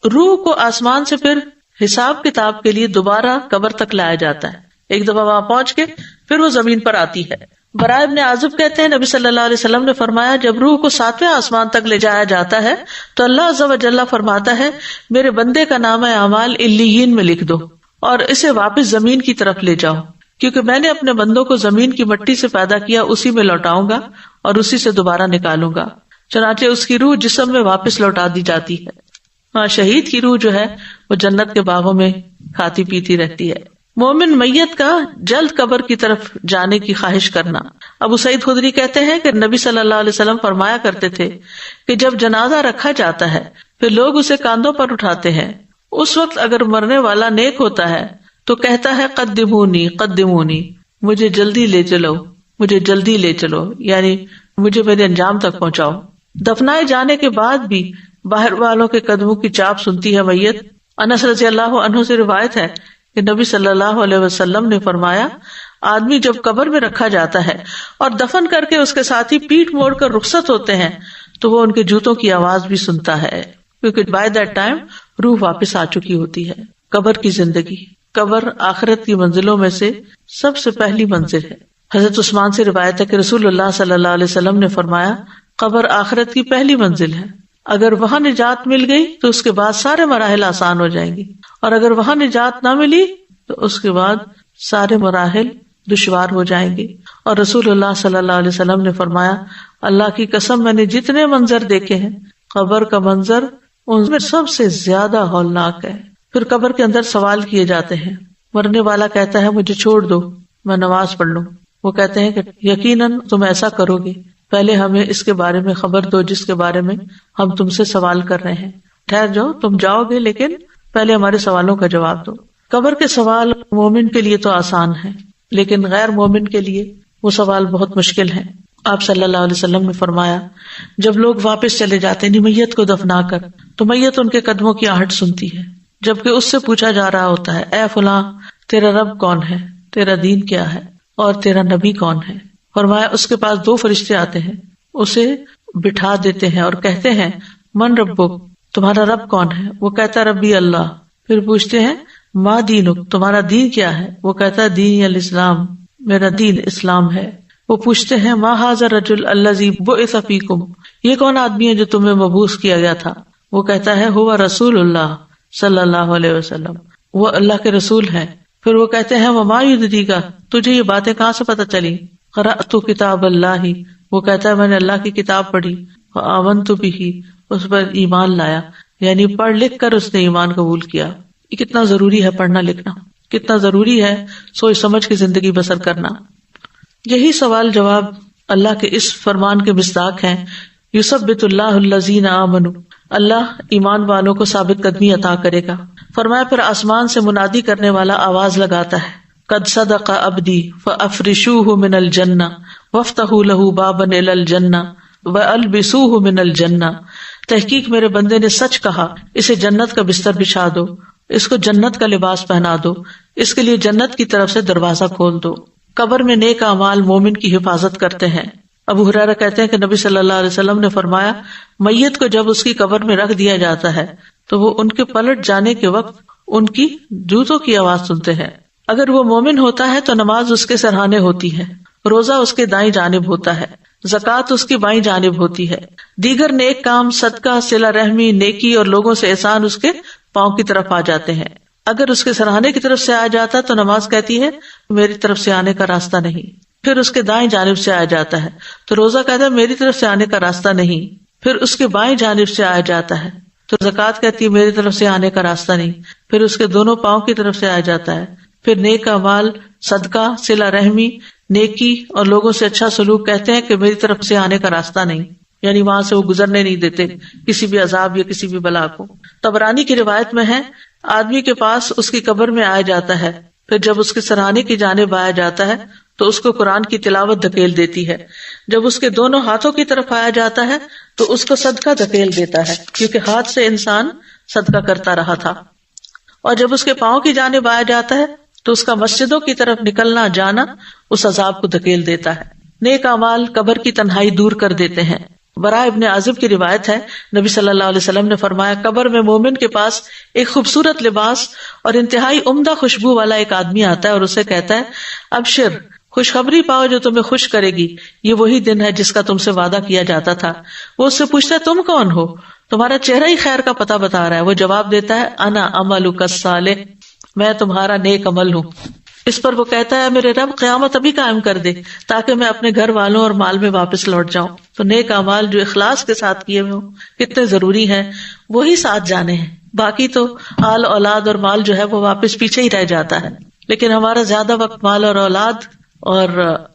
روح کو آسمان سے پھر حساب کتاب کے لیے دوبارہ قبر تک لایا جاتا ہے، ایک دفعہ وہاں پہنچ کے پھر وہ زمین پر آتی ہے۔ براء ابن عازب کہتے ہیں نبی صلی اللہ علیہ وسلم نے فرمایا، جب روح کو 7ویں آسمان تک لے جایا جاتا ہے تو اللہ عز و جل فرماتا ہے، میرے بندے کا نام اعمال علیین میں لکھ دو اور اسے واپس زمین کی طرف لے جاؤ، کیونکہ میں نے اپنے بندوں کو زمین کی مٹی سے پیدا کیا، اسی میں لوٹاؤں گا اور اسی سے دوبارہ نکالوں گا۔ چنانچہ اس کی روح جسم میں واپس لوٹا دی جاتی ہے۔ ہاں، شہید کی روح جو ہے وہ جنت کے باغوں میں کھاتی پیتی رہتی ہے۔ مومن میت کا جلد قبر کی طرف جانے کی خواہش کرنا۔ ابو سعید خدری کہتے ہیں کہ نبی صلی اللہ علیہ وسلم فرمایا کرتے تھے کہ جب جنازہ رکھا جاتا ہے پھر لوگ اسے کاندھوں پر اٹھاتے ہیں، اس وقت اگر مرنے والا نیک ہوتا ہے تو کہتا ہے قدمونی قدمونی، مجھے جلدی لے چلو، مجھے جلدی لے چلو، یعنی مجھے میرے انجام تک پہنچاؤ۔ دفنائے جانے کے بعد بھی باہر والوں کے قدموں کی چاپ سنتی ہے میت۔ انس رضی اللہ عنہ سے روایت ہے کہ نبی صلی اللہ علیہ وسلم نے فرمایا، آدمی جب قبر میں رکھا جاتا ہے اور دفن کر کے اس کے ساتھی پیٹ موڑ کر رخصت ہوتے ہیں تو وہ ان کے جوتوں کی آواز بھی سنتا ہے، کیونکہ بائی دیٹ ٹائم روح واپس آ چکی ہوتی ہے۔ قبر کی زندگی، قبر آخرت کی منزلوں میں سے سب سے پہلی منزل ہے۔ حضرت عثمان سے روایت ہے کہ رسول اللہ صلی اللہ علیہ وسلم نے فرمایا، قبر آخرت کی پہلی منزل ہے، اگر وہاں نجات مل گئی تو اس کے بعد سارے مراحل آسان ہو جائیں گی، اور اگر وہاں نجات نہ ملی تو اس کے بعد سارے مراحل دشوار ہو جائیں گے۔ اور رسول اللہ صلی اللہ علیہ وسلم نے فرمایا، اللہ کی قسم میں نے جتنے منظر دیکھے ہیں، قبر کا منظر ان میں سب سے زیادہ ہولناک ہے۔ پھر قبر کے اندر سوال کیے جاتے ہیں، مرنے والا کہتا ہے مجھے چھوڑ دو، میں نماز پڑھ لوں۔ وہ کہتے ہیں کہ یقیناً تم ایسا کرو گے، پہلے ہمیں اس کے بارے میں خبر دو جس کے بارے میں ہم تم سے سوال کر رہے ہیں، ٹھہر جاؤ، تم جاؤ گے لیکن پہلے ہمارے سوالوں کا جواب دو۔ قبر کے سوال مومن کے لیے تو آسان ہے، لیکن غیر مومن کے لیے وہ سوال بہت مشکل ہے۔ آپ صلی اللہ علیہ وسلم نے فرمایا، جب لوگ واپس چلے جاتے ہیں میت کو دفنا کر تو میت ان کے قدموں کی آہٹ سنتی ہے، جبکہ اس سے پوچھا جا رہا ہوتا ہے، اے فلاں تیرا رب کون ہے، تیرا دین کیا ہے، اور تیرا نبی کون ہے؟ فرمایا اس کے پاس 2 فرشتے آتے ہیں، اسے بٹھا دیتے ہیں اور کہتے ہیں، من ربک، تمہارا رب کون ہے؟ وہ کہتا ربی اللہ۔ پھر پوچھتے ہیں، ما دینک، تمہارا دین کیا ہے؟ وہ کہتا دین الاسلام، میرا دین اسلام ہے۔ وہ پوچھتے ہیں، ما ھذا الرجل الذی بعث فیکم، یہ کون آدمی ہے جو تمہیں مبعوث کیا گیا تھا؟ وہ کہتا ہے ہوا رسول اللہ صلی اللہ علیہ وسلم، وہ اللہ کے رسول ہیں۔ پھر وہ کہتے ہیں، وما یدریک، تجھے یہ باتیں کہاں سے پتہ چلی؟ قرأت کتاب اللہ، وہ کہتا ہے میں نے اللہ کی کتاب پڑھی، وآمنت بہ، اس پر ایمان لایا، یعنی پڑھ لکھ کر اس نے ایمان قبول کیا۔ یہ کتنا ضروری ہے پڑھنا لکھنا، کتنا ضروری ہے سوچ سمجھ کے زندگی بسر کرنا۔ یہی سوال جواب اللہ کے اس فرمان کے مصداق ہیں، یثبت اللہ الذین آمنوا، اللہ ایمان والوں کو ثابت قدمی عطا کرے گا۔ فرمایا پھر آسمان سے منادی کرنے والا آواز لگاتا ہے، قد صدق عبدی فافرشوہ من الجنہ وافتحوا لہ بابا الی الجنہ والبسوہ من الجنہ، تحقیق میرے بندے نے سچ کہا، اسے جنت کا بستر بچھا دو اس کو جنت کا لباس پہنا دو، اس کے لیے جنت کی طرف سے دروازہ کھول دو۔ قبر میں نیک اعمال مومن کی حفاظت کرتے ہیں۔ ابو ہریرہ کہتے ہیں کہ نبی صلی اللہ علیہ وسلم نے فرمایا، میت کو جب اس کی قبر میں رکھ دیا جاتا ہے تو وہ ان کے پلٹ جانے کے وقت ان کی جوتوں کی آواز سنتے ہیں۔ اگر وہ مومن ہوتا ہے تو نماز اس کے سرہانے ہوتی ہے، روزہ اس کے دائیں جانب ہوتا ہے، زکوٰۃ اس کی بائیں جانب ہوتی ہے، دیگر نیک کام، صدقہ، صلہ رحمی، نیکی اور لوگوں سے احسان اس کے پاؤں کی طرف آ جاتے ہیں۔ اگر اس کے سرہانے کی طرف سے آ جاتا تو نماز کہتی ہے میری طرف سے آنے کا راستہ نہیں، پھر اس کے دائیں جانب سے آ جاتا ہے تو روزہ کہتا ہے میری طرف سے آنے کا راستہ نہیں، پھر اس کے بائیں جانب سے آ جاتا ہے تو زکوٰۃ کہتی ہے میری طرف سے آنے کا راستہ نہیں، پھر اس کے دونوں پاؤں کی طرف سے آ جاتا ہے، پھر نیک اعمال، صدقہ، صلہ رحمی، نیکی اور لوگوں سے اچھا سلوک کہتے ہیں کہ میری طرف سے آنے کا راستہ نہیں، یعنی وہاں سے وہ گزرنے نہیں دیتے کسی بھی عذاب یا کسی بھی بلا کو۔ طبرانی کی روایت میں ہے، آدمی کے پاس اس کی قبر میں آیا جاتا ہے، پھر جب اس کے سرہانے کی جانب آیا جاتا ہے تو اس کو قرآن کی تلاوت دھکیل دیتی ہے، جب اس کے دونوں ہاتھوں کی طرف آیا جاتا ہے تو اس کو صدقہ دھکیل دیتا ہے، کیونکہ ہاتھ سے انسان صدقہ کرتا رہا تھا، اور جب اس کے پاؤں کی جانب آیا جاتا ہے تو اس کا مسجدوں کی طرف نکلنا جانا اس عذاب کو دھکیل دیتا ہے۔ نیک اعمال قبر کی تنہائی دور کر دیتے ہیں۔ براء ابن عازب کی روایت ہے، نبی صلی اللہ علیہ وسلم نے فرمایا، قبر میں مومن کے پاس ایک خوبصورت لباس اور انتہائی عمدہ خوشبو والا ایک آدمی آتا ہے اور اسے کہتا ہے، ابشر، خوشخبری پاؤ جو تمہیں خوش کرے گی، یہ وہی دن ہے جس کا تم سے وعدہ کیا جاتا تھا۔ وہ اس سے پوچھتا ہے تم کون ہو، تمہارا چہرہ ہی خیر کا پتہ بتا رہا ہے۔ وہ جواب دیتا ہے، انا عملک الصالح، میں تمہارا نیک عمل ہوں۔ اس پر وہ کہتا ہے، میرے رب قیامت ابھی قائم کر دے تاکہ میں اپنے گھر والوں اور مال میں واپس لوٹ جاؤں۔ تو نیک اعمال جو اخلاص کے ساتھ کیے ہوئے ہوں کتنے ضروری ہیں، وہی ساتھ جانے ہیں، باقی تو آل اولاد اور مال جو ہے وہ واپس پیچھے ہی رہ جاتا ہے۔ لیکن ہمارا زیادہ وقت مال اور اولاد اور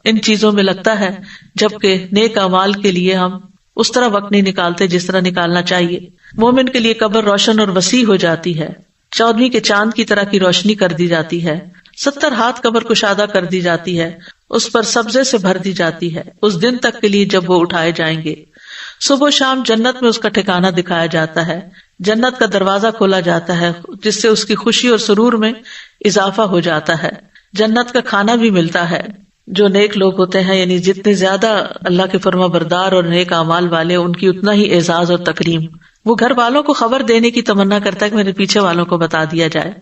ان چیزوں میں لگتا ہے، جبکہ نیک اعمال کے لیے ہم اس طرح وقت نہیں نکالتے جس طرح نکالنا چاہیے۔ مومن کے لیے قبر روشن اور وسیع ہو جاتی ہے، 14ویں کے چاند کی طرح کی روشنی کر دی جاتی ہے، 70 ہاتھ قبر کشادہ کر دی جاتی ہے، اس پر سبزے سے بھر دی جاتی ہے اس دن تک کے لیے جب وہ اٹھائے جائیں گے۔ صبح و شام جنت میں اس کا ٹھکانہ دکھایا جاتا ہے، جنت کا دروازہ کھولا جاتا ہے جس سے اس کی خوشی اور سرور میں اضافہ ہو جاتا ہے۔ جنت کا کھانا بھی ملتا ہے۔ جو نیک لوگ ہوتے ہیں، یعنی جتنے زیادہ اللہ کے فرما بردار اور نیک اعمال والے، ان کی اتنا ہی اعزاز اور تکریم۔ وہ گھر والوں کو خبر دینے کی تمنا کرتا ہے کہ میرے پیچھے والوں کو بتا دیا جائے۔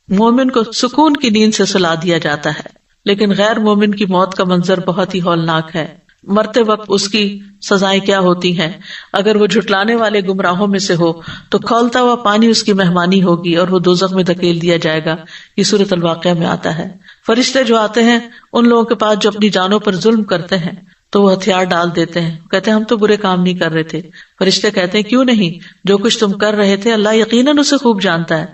مومن کو سکون کی نیند سے سلا دیا جاتا ہے، لیکن غیر مومن کی موت کا منظر بہت ہی ہولناک ہے۔ مرتے وقت اس کی سزائیں کیا ہوتی ہیں؟ اگر وہ جھٹلانے والے گمراہوں میں سے ہو تو کھولتا ہوا پانی اس کی مہمانی ہوگی اور وہ دوزخ میں دھکیل دیا جائے گا۔ یہ سورۃ الواقعہ میں آتا ہے۔ فرشتے جو آتے ہیں ان لوگوں کے پاس جو اپنی جانوں پر ظلم کرتے ہیں تو وہ ہتھیار ڈال دیتے ہیں، کہتے ہیں ہم تو برے کام نہیں کر رہے تھے۔ فرشتے کہتے ہیں کیوں نہیں، جو کچھ تم کر رہے تھے اللہ یقیناً اسے خوب جانتا ہے۔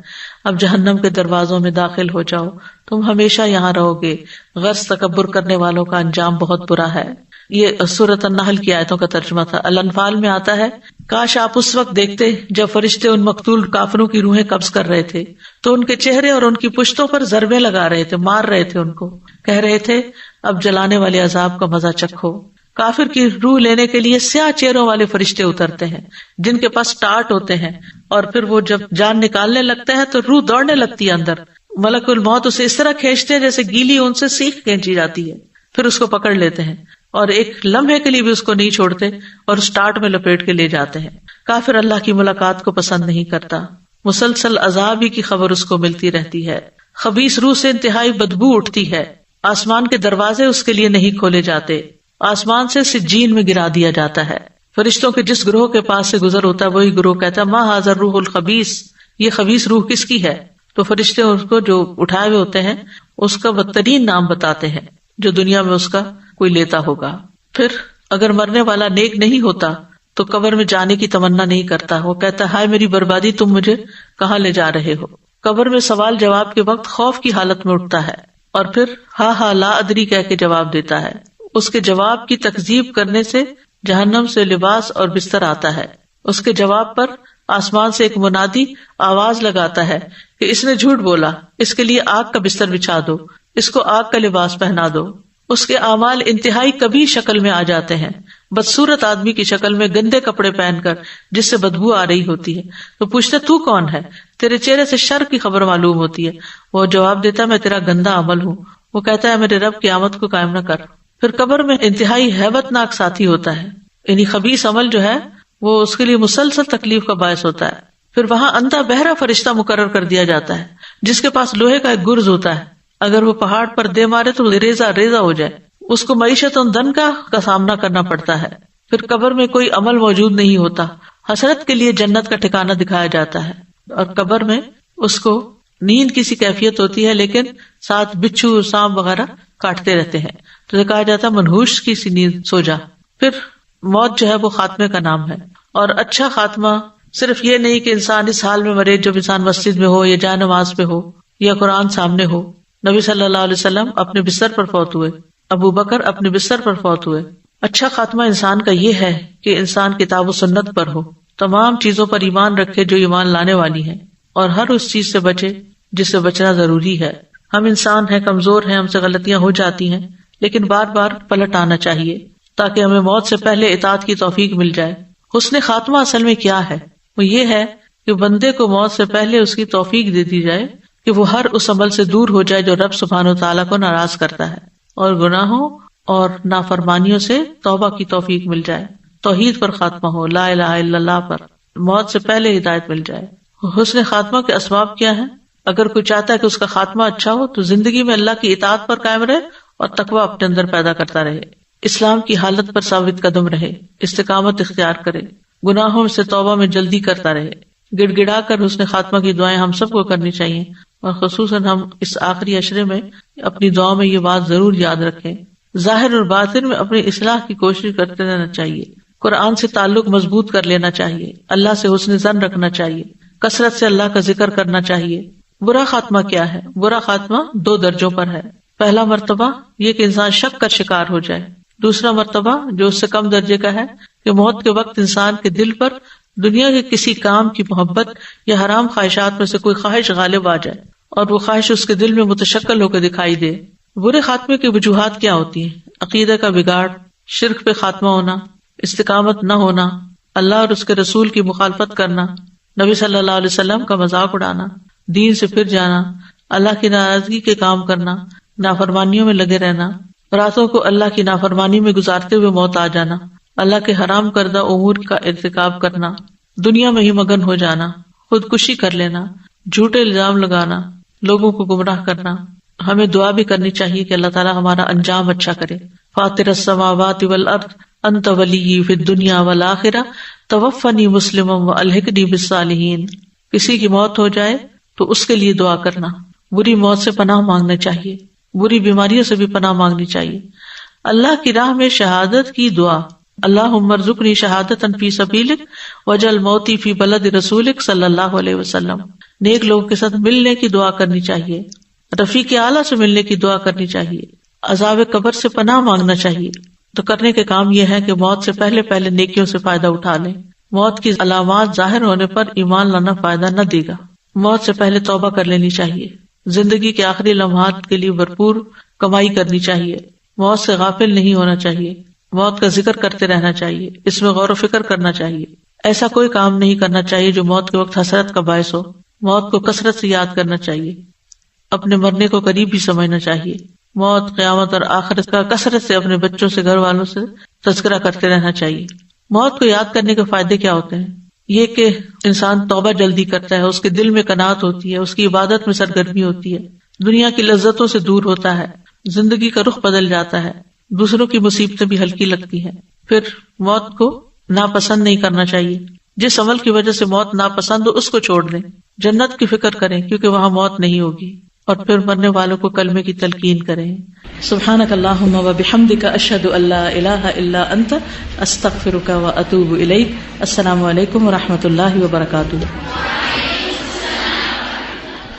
اب جہنم کے دروازوں میں داخل ہو جاؤ، تم ہمیشہ یہاں رہو گے، غرض تکبر کرنے والوں کا انجام بہت برا ہے۔ یہ سورۃ النحل کی آیتوں کا ترجمہ تھا۔ الانفال میں آتا ہے، کاش آپ اس وقت دیکھتے جب فرشتے ان مقتول کافروں کی روحیں قبض کر رہے تھے تو ان کے چہرے اور ان کی پشتوں پر ضربیں لگا رہے تھے، مار رہے تھے، ان کو کہہ رہے تھے اب جلانے والے عذاب کا مزہ چکھو۔ کافر کی روح لینے کے لیے سیاہ چہروں والے فرشتے اترتے ہیں جن کے پاس ٹارٹ ہوتے ہیں، اور پھر وہ جب جان نکالنے لگتا ہے تو روح دوڑنے لگتی ہے اندر۔ ملک الموت اسے اس طرح کھینچتے ہیں جیسے گیلی اون سے سیخ کھینچی جاتی ہے، پھر اس کو پکڑ لیتے ہیں اور ایک لمحے کے لیے بھی اس کو نہیں چھوڑتے اور اس ٹارٹ میں لپیٹ کے لے جاتے ہیں۔ کافر اللہ کی ملاقات کو پسند نہیں کرتا، مسلسل عذاب ہی کی خبر اس کو ملتی رہتی ہے، خبیث روح سے انتہائی بدبو اٹھتی ہے، آسمان کے دروازے اس کے لیے نہیں کھولے جاتے، آسمان سے سجین میں گرا دیا جاتا ہے۔ فرشتوں کے جس گروہ کے پاس سے گزر ہوتا ہے وہی گروہ کہتا ہے ما ھذا الروح الخبیث، یہ خبیث روح کس کی ہے؟ تو فرشتے اس کو جو اٹھائے ہوئے ہوتے ہیں اس کا بدترین نام بتاتے ہیں جو دنیا میں اس کا کوئی لیتا ہوگا۔ پھر اگر مرنے والا نیک نہیں ہوتا تو قبر میں جانے کی تمنا نہیں کرتا، وہ کہتا ہائے میری بربادی، تم مجھے کہاں لے جا رہے ہو۔ قبر میں سوال جواب کے وقت خوف کی حالت میں اٹھتا ہے اور پھر ہاں ہاں لا ادری کہہ کے جواب دیتا ہے۔ اس کے جواب کی تکذیب کرنے سے جہنم سے لباس اور بستر آتا ہے۔ اس کے جواب پر آسمان سے ایک منادی آواز لگاتا ہے کہ اس نے جھوٹ بولا، اس کے لیے آگ کا بستر بچھا دو، اس کو آگ کا لباس پہنا دو۔ اس کے اعمال انتہائی کبھی شکل میں آ جاتے ہیں، بدصورت آدمی کی شکل میں گندے کپڑے پہن کر جس سے بدبو آ رہی ہوتی ہے، تو پوچھتے تو کون ہے؟ تیرے چہرے سے شر کی خبر معلوم ہوتی ہے۔ وہ جواب دیتا میں تیرا گندا عمل ہوں۔ وہ کہتا ہے میرے رب قیامت کو قائم نہ کر۔ پھر قبر میں انتہائی ہیبت ناک ساتھی ہوتا ہے، یعنی خبیث عمل جو ہے وہ اس کے لیے مسلسل تکلیف کا باعث ہوتا ہے۔ پھر وہاں اندھا بہرا فرشتہ مقرر کر دیا جاتا ہے جس کے پاس لوہے کا ایک گرز ہوتا ہے، اگر وہ پہاڑ پر دے مارے تو ریزہ ریزہ ہو جائے۔ اس کو معیشت اور دن کا سامنا کرنا پڑتا ہے۔ پھر قبر میں کوئی عمل موجود نہیں ہوتا، حسرت کے لیے جنت کا ٹھکانہ دکھایا جاتا ہے، اور قبر میں اس کو نیند کی سی کیفیت ہوتی ہے لیکن ساتھ بچھو اور سانپ وغیرہ کاٹتے رہتے ہیں، تو کہا جاتا ہے منحوس کی سی نیند سو جا۔ پھر موت جو ہے وہ خاتمے کا نام ہے، اور اچھا خاتمہ صرف یہ نہیں کہ انسان اس حال میں مرے جب انسان مسجد میں ہو یا جائے نماز پہ ہو یا قرآن سامنے ہو۔ نبی صلی اللہ علیہ وسلم اپنے بستر پر فوت ہوئے، ابو بکر اپنے بستر پر فوت ہوئے۔ اچھا خاتمہ انسان کا یہ ہے کہ انسان کتاب و سنت پر ہو، تمام چیزوں پر ایمان رکھے جو ایمان لانے والی ہیں، اور ہر اس چیز سے بچے جس سے بچنا ضروری ہے۔ ہم انسان ہیں، کمزور ہیں، ہم سے غلطیاں ہو جاتی ہیں، لیکن بار بار پلٹ آنا چاہیے تاکہ ہمیں موت سے پہلے اطاعت کی توفیق مل جائے۔ حسن خاتمہ اصل میں کیا ہے؟ وہ یہ ہے کہ بندے کو موت سے پہلے اس کی توفیق دے دی جائے کہ وہ ہر اس عمل سے دور ہو جائے جو رب سبحانہ وتعالیٰ کو ناراض کرتا ہے، اور گناہوں اور نافرمانیوں سے توبہ کی توفیق مل جائے، توحید پر خاتمہ ہو، لا الہ الا اللہ پر، موت سے پہلے ہدایت مل جائے۔ حسن خاتمہ کے اسباب کیا ہیں؟ اگر کوئی چاہتا ہے کہ اس کا خاتمہ اچھا ہو تو زندگی میں اللہ کی اطاعت پر قائم رہے اور تقویٰ اپنے اندر پیدا کرتا رہے، اسلام کی حالت پر ثابت قدم رہے، استقامت اختیار کرے، گناہوں سے توبہ میں جلدی کرتا رہے۔ گڑ گڑا کر حسن خاتمہ کی دعائیں ہم سب کو کرنی چاہیے، اور خصوصاً ہم اس آخری عشرے میں اپنی دعاؤں میں یہ بات ضرور یاد رکھیں۔ ظاہر اور باطن میں اپنی اصلاح کی کوشش کرتے رہنا چاہیے، قرآن سے تعلق مضبوط کر لینا چاہیے، اللہ سے حسن ظن رکھنا چاہیے، کثرت سے اللہ کا ذکر کرنا چاہیے۔ برا خاتمہ کیا ہے؟ برا خاتمہ 2 درجوں پر ہے۔ پہلا مرتبہ یہ کہ انسان شک کا شکار ہو جائے، دوسرا مرتبہ جو اس سے کم درجے کا ہے کہ موت کے وقت انسان کے دل پر دنیا کے کسی کام کی محبت یا حرام خواہشات میں سے کوئی خواہش غالب آ جائے اور وہ خواہش اس کے دل میں متشکل ہو کے دکھائی دے۔ برے خاتمے کی وجوہات کیا ہوتی ہیں؟ عقیدہ کا بگاڑ، شرک پہ خاتمہ ہونا، استقامت نہ ہونا، اللہ اور اس کے رسول کی مخالفت کرنا، نبی صلی اللہ علیہ وسلم کا مذاق اڑانا، دین سے پھر جانا، اللہ کی ناراضگی کے کام کرنا، نافرمانیوں میں لگے رہنا، راتوں کو اللہ کی نافرمانی میں گزارتے ہوئے موت آ جانا، اللہ کے حرام کردہ امور کا ارتکاب کرنا، دنیا میں ہی مگن ہو جانا، خودکشی کر لینا، جھوٹے الزام لگانا، لوگوں کو گمراہ کرنا۔ ہمیں دعا بھی کرنی چاہیے کہ اللہ تعالیٰ ہمارا انجام اچھا کرے۔ فاطر السماوات والارض انت ولی فی الدنیا والآخرہ توفنی مسلما والحقنی بالصالحین۔ کسی کی موت ہو جائے تو اس کے لیے دعا کرنا، بری موت سے پناہ مانگنا چاہیے، بری بیماریوں سے بھی پناہ مانگنی چاہیے۔ اللہ کی راہ میں شہادت کی دعا، اللہم ارزقنی شہادتا فی سبیلک واجعل موتی فی بلد رسولک صلی اللہ علیہ وسلم۔ نیک لوگوں کے ساتھ ملنے کی دعا کرنی چاہیے، رفیق اعلیٰ سے ملنے کی دعا کرنی چاہیے، عذاب قبر سے پناہ مانگنا چاہیے۔ تو کرنے کے کام یہ ہے کہ موت سے پہلے پہلے نیکیوں سے فائدہ اٹھا لیں۔ موت کی علامات ظاہر ہونے پر ایمان لانا فائدہ نہ دے گا۔ موت سے پہلے توبہ کر لینی چاہیے، زندگی کے آخری لمحات کے لیے بھرپور کمائی کرنی چاہیے، موت سے غافل نہیں ہونا چاہیے، موت کا ذکر کرتے رہنا چاہیے، اس میں غور و فکر کرنا چاہیے۔ ایسا کوئی کام نہیں کرنا چاہیے جو موت کے وقت حسرت کا باعث ہو۔ موت کو کثرت سے یاد کرنا چاہیے، اپنے مرنے کو قریب بھی سمجھنا چاہیے۔ موت، قیامت اور آخرت کا کثرت سے اپنے بچوں سے، گھر والوں سے تذکرہ کرتے رہنا چاہیے۔ موت کو یاد کرنے کے فائدے کیا ہوتے ہیں؟ یہ کہ انسان توبہ جلدی کرتا ہے، اس کے دل میں قناعت ہوتی ہے، اس کی عبادت میں سرگرمی ہوتی ہے، دنیا کی لذتوں سے دور ہوتا ہے، زندگی کا رخ بدل جاتا ہے، دوسروں کی مصیبتیں بھی ہلکی لگتی ہیں۔ پھر موت کو ناپسند نہیں کرنا چاہیے، جس عمل کی وجہ سے موت ناپسند ہو اس کو چھوڑ دیں، جنت کی فکر کریں کیونکہ وہاں موت نہیں ہوگی، اور پھر مرنے والوں کو کلمے کی تلقین کریں۔ سبحانک اللہم و بحمدک اشہد ان لا الہ الا انت استغفرک و اتوب الیک۔ السلام علیکم و رحمۃ اللہ وبرکاتہ۔